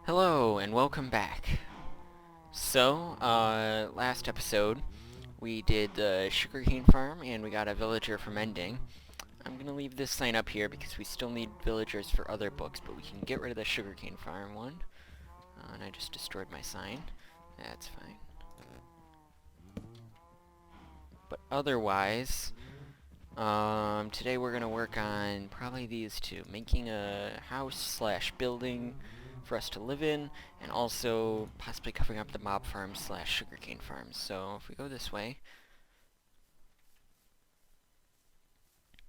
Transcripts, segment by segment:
Hello and welcome back. Last episode we did the sugarcane farm and we got a villager from Ending. I'm gonna leave this sign up here because we still need villagers for other books, but we can get rid of the sugarcane farm one. And I just destroyed my sign. That's fine. But otherwise, today we're gonna work on probably these two, making a house slash building for us to live in, and also possibly covering up the mob farm slash sugarcane farms. So if we go this way,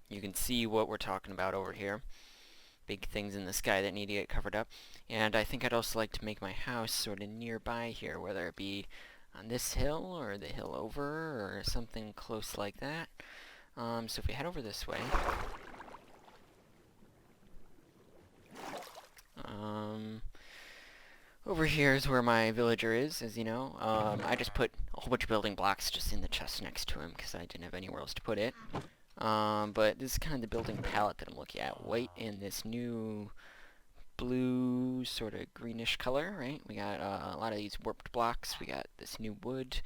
you can see what we're talking about over here. Big things in the sky that need to get covered up. And I think I'd also like to make my house sort of nearby here, whether it be on this hill or the hill over or something close like that. So if we head over this way, um, over here is where my villager is, as you know. I just put a whole bunch of building blocks just in the chest next to him because I didn't have anywhere else to put it. But this is kind of the building palette that I'm looking at. White in this new blue sort of greenish color, right? We got a lot of these warped blocks. We got this new wood.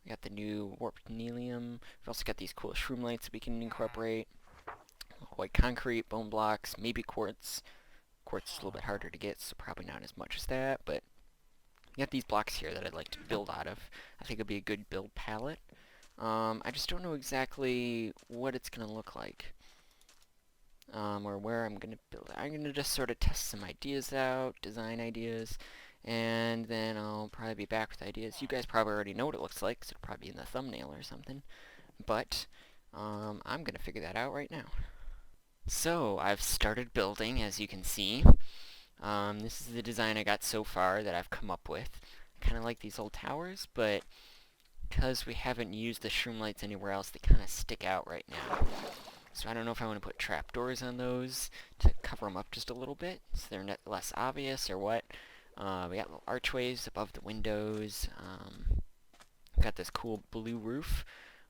We got the new warped nelium. We've also got these cool shroom lights we can incorporate. White concrete, bone blocks, maybe quartz. Quartz is a little bit harder to get, so probably not as much as that, but we got these blocks here that I'd like to build out of. I think it'd be a good build palette. I just don't know exactly what it's going to look like. Or where I'm going to build it. I'm going to just sort of test some ideas out, design ideas, and then I'll probably be back with ideas. You guys probably already know what it looks like, because it'll probably be in the thumbnail or something. But, I'm going to figure that out right now. So, I've started building, as you can see. This is the design I got so far that I've come up with. I kind of like these old towers, but because we haven't used the shroom lights anywhere else, they kind of stick out right now. So I don't know if I want to put trapdoors on those to cover them up just a little bit, so they're less obvious or what. We got little archways above the windows. We got this cool blue roof,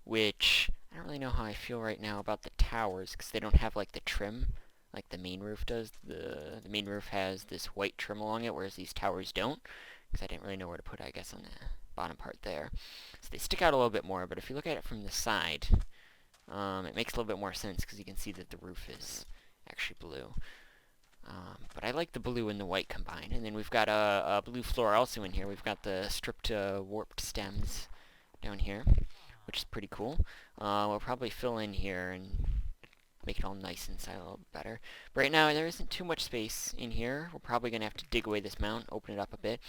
which I don't really know how I feel right now about the towers, because they don't have like the trim like the main roof does. The main roof has this white trim along it, whereas these towers don't, because I didn't really know where to put it, I guess, on the bottom part there. So they stick out a little bit more, but if you look at it from the side, it makes a little bit more sense because you can see that the roof is actually blue. But I like the blue and the white combined. And then we've got a blue floor also in here. We've got the stripped warped stems down here, which is pretty cool. We'll probably fill in here and make it all nice inside a little bit better. But right now there isn't too much space in here. We're probably going to have to dig away this mountain, open it up a bit,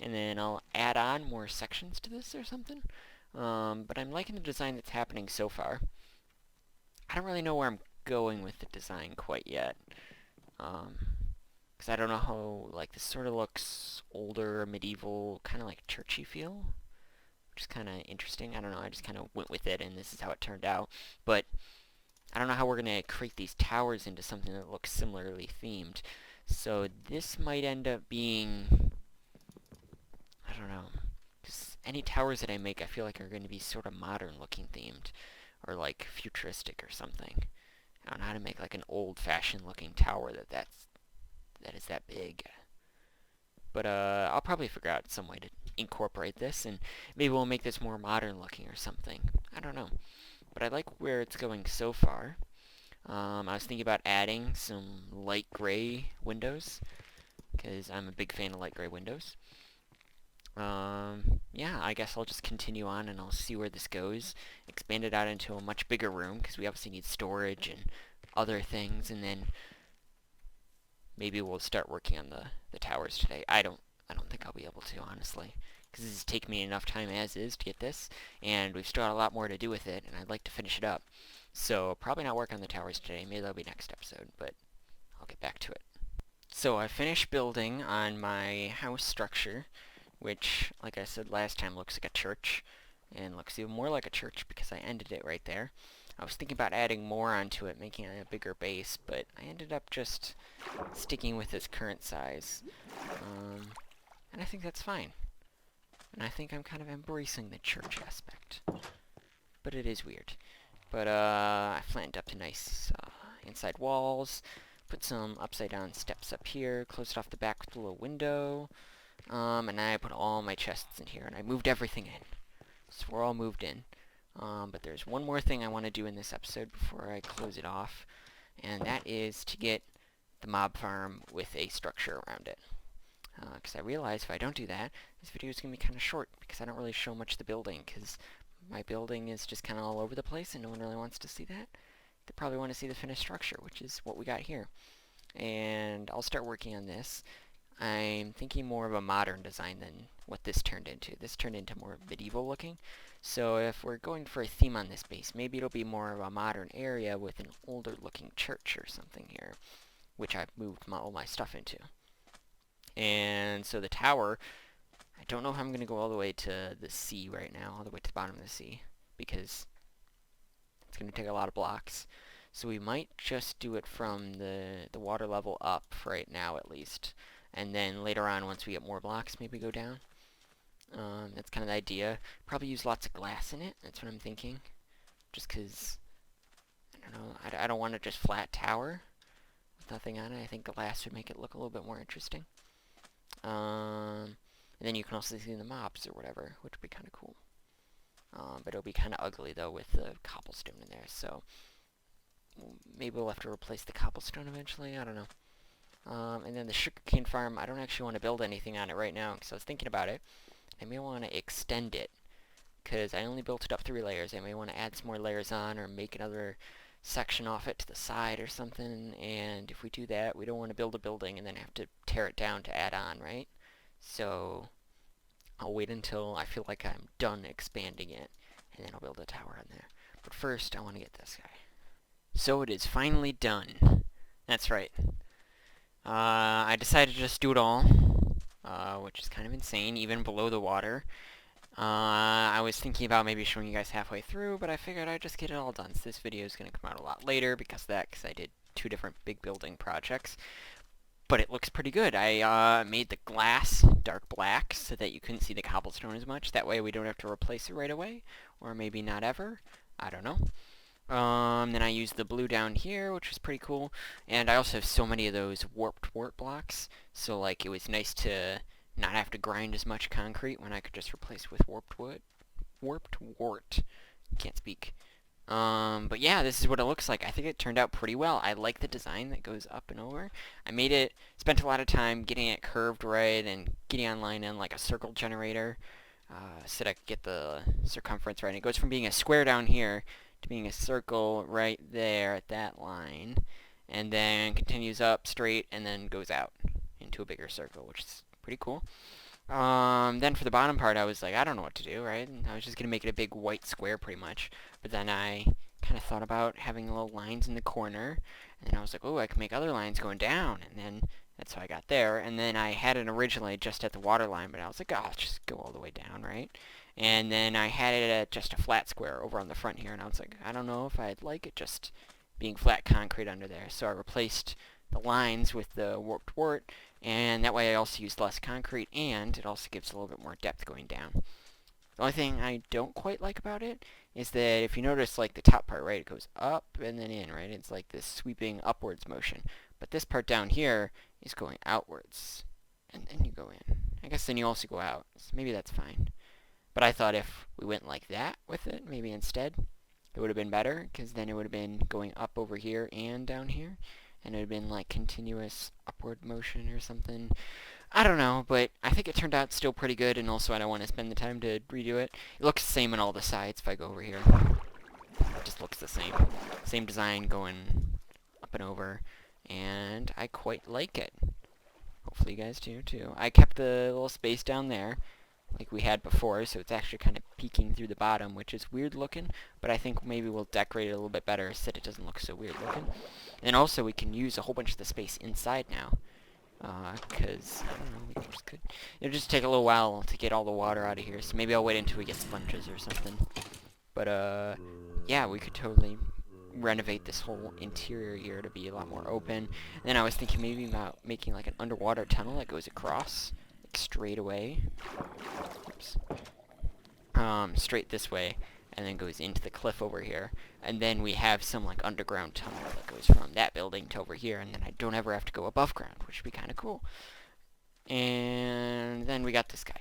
and then I'll add on more sections to this or something. But I'm liking the design that's happening so far. I don't really know where I'm going with the design quite yet. Because I don't know how, like, this sort of looks older, medieval, kind of like churchy feel. Which is kind of interesting. I don't know, I just kind of went with it, and this is how it turned out. But I don't know how we're going to create these towers into something that looks similarly themed. So this might end up being, I don't know, because any towers that I make I feel like are going to be sort of modern looking themed, or like futuristic or something. I don't know how to make like an old-fashioned looking tower that is that big. But I'll probably figure out some way to incorporate this, and maybe we'll make this more modern looking or something. I don't know. But I like where it's going so far. I was thinking about adding some light gray windows, because I'm a big fan of light gray windows. Yeah, I guess I'll just continue on and I'll see where this goes. Expand it out into a much bigger room, because we obviously need storage and other things, and then maybe we'll start working on the towers today. I don't think I'll be able to, honestly, because this has taken me enough time as is to get this, and we've still got a lot more to do with it, and I'd like to finish it up. So probably not work on the towers today. Maybe that'll be next episode, but I'll get back to it. So I finished building on my house structure, which, like I said last time, looks like a church, and looks even more like a church because I ended it right there. I was thinking about adding more onto it, making it a bigger base, but I ended up just sticking with its current size. And I think that's fine. And I think I'm kind of embracing the church aspect. But it is weird. But I flattened up to nice inside walls. put some upside down steps up here, closed off the back with a little window, and I put all my chests in here, and I moved everything in. So we're all moved in. But there's one more thing I want to do in this episode before I close it off, and that is to get the mob farm with a structure around it. Because I realize if I don't do that, this video is going to be kind of short, because I don't really show much of the building, because my building is just kind of all over the place, and no one really wants to see that. They probably want to see the finished structure, which is what we got here. And I'll start working on this. I'm thinking more of a modern design than what this turned into. This turned into more medieval looking. So if we're going for a theme on this base, maybe it'll be more of a modern area with an older looking church or something here, which I've moved all my stuff into. And so the tower, I don't know how I'm going to go all the way to the sea right now, all the way to the bottom of the sea, because it's going to take a lot of blocks. So we might just do it from the water level up for right now at least. And then later on, once we get more blocks, maybe go down. That's kind of the idea. Probably use lots of glass in it. That's what I'm thinking. Just because, I don't know, I don't want a just flat tower with nothing on it. I think glass would make it look a little bit more interesting. And then you can also see the mobs or whatever, which would be kind of cool. But it'll be kind of ugly, though, with the cobblestone in there. So maybe we'll have to replace the cobblestone eventually. I don't know. And then the sugarcane farm, I don't actually want to build anything on it right now, because I was thinking about it. I may want to extend it, because I only built it up 3 layers. I may want to add some more layers on, or make another section off it to the side or something. And if we do that, we don't want to build a building and then have to tear it down to add on, right? So I'll wait until I feel like I'm done expanding it, and then I'll build a tower on there. But first, I want to get this guy. So it is finally done. That's right. I decided to just do it all, which is kind of insane, even below the water. I was thinking about maybe showing you guys halfway through, but I figured I'd just get it all done. So this video is going to come out a lot later because of that, because I did 2 different big building projects. But it looks pretty good. I made the glass dark black so that you couldn't see the cobblestone as much. That way we don't have to replace it right away, or maybe not ever. I don't know. Then I used the blue down here, which was pretty cool. And I also have so many of those warped wart blocks, so like it was nice to not have to grind as much concrete when I could just replace with warped wart. Can't speak. But yeah, this is what it looks like. I think it turned out pretty well. I like the design that goes up and over. I spent a lot of time getting it curved right and getting online in like a circle generator, so that I could get the circumference right. And it goes from being a square down here to being a circle right there at that line, and then continues up straight and then goes out into a bigger circle, which is pretty cool. Then for the bottom part, I was like, I don't know what to do, right? And I was just going to make it a big white square pretty much. But then I kind of thought about having little lines in the corner, and then I was like, oh, I can make other lines going down, and then that's how I got there. And then I had it originally just at the water line, but I was like, oh, I'll just go all the way down, right? And then I had it at just a flat square over on the front here, and I was like, I don't know if I'd like it just being flat concrete under there. So I replaced the lines with the warped wart, and that way I also used less concrete, and it also gives a little bit more depth going down. The only thing I don't quite like about it is that if you notice, like the top part, right, it goes up and then in, right? It's like this sweeping upwards motion. But this part down here is going outwards, and then you go in. I guess then you also go out, so maybe that's fine. But I thought if we went like that with it, maybe instead, it would have been better, because then it would have been going up over here and down here, and it would have been like continuous upward motion or something. I don't know, but I think it turned out still pretty good, and also I don't want to spend the time to redo it. It looks the same on all the sides if I go over here. It just looks the same. Same design going up and over, and I quite like it. Hopefully you guys do too. I kept the little space down there like we had before, so it's actually kind of peeking through the bottom, which is weird looking, but I think maybe we'll decorate it a little bit better so that it doesn't look so weird looking. And also we can use a whole bunch of the space inside now, because, I don't know, we just could. It'll just take a little while to get all the water out of here, so maybe I'll wait until we get sponges or something. But, yeah, we could totally renovate this whole interior here to be a lot more open. And then I was thinking maybe about making like an underwater tunnel that goes across, like straight away. Oops. Straight this way, and then goes into the cliff over here. And then we have some like underground tunnel that goes from that building to over here, and then I don't ever have to go above ground, which would be kind of cool. And then we got this guy.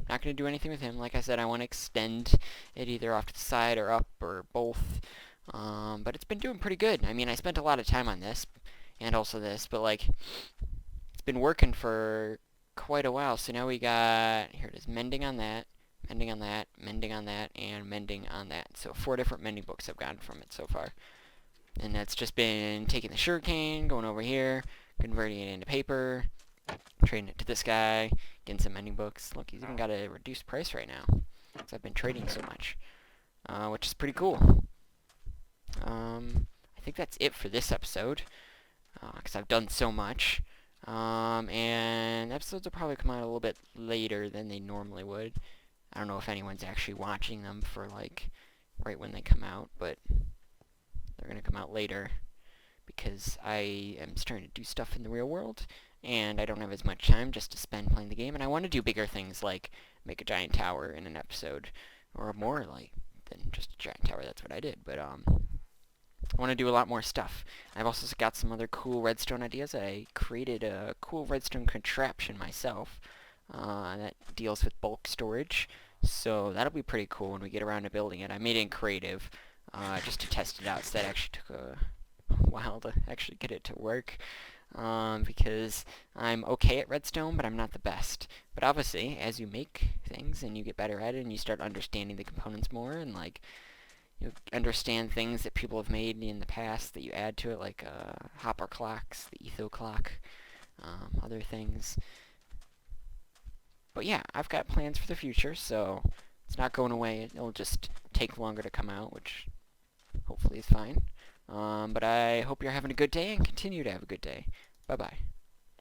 Not going to do anything with him. Like I said, I want to extend it either off to the side or up or both. But it's been doing pretty good. I mean, I spent a lot of time on this and also this, but like it's been working for quite a while. So now we got, here it is, mending on that, mending on that, mending on that, and mending on that. So 4 different mending books I've gotten from it so far. And that's just been taking the sugarcane, going over here, converting it into paper, trading it to this guy, getting some mending books. Look, he's even got a reduced price right now, because I've been trading so much, which is pretty cool. I think that's it for this episode, because I've done so much. And episodes will probably come out a little bit later than they normally would. I don't know if anyone's actually watching them for, like, right when they come out, but they're going to come out later because I am starting to do stuff in the real world, and I don't have as much time just to spend playing the game, and I want to do bigger things like make a giant tower in an episode, or more like than just a giant tower. That's what I did, but I want to do a lot more stuff. I've also got some other cool redstone ideas. I created a cool redstone contraption myself that deals with bulk storage, so that'll be pretty cool when we get around to building it. I made it in creative just to test it out, so that actually took a while to actually get it to work, because I'm okay at redstone, but I'm not the best. But obviously, as you make things and you get better at it and you start understanding the components more, and like you understand things that people have made in the past that you add to it, like hopper clocks, the etho clock, other things. But yeah, I've got plans for the future, so it's not going away. It'll just take longer to come out, which hopefully is fine. But I hope you're having a good day and continue to have a good day. Bye-bye.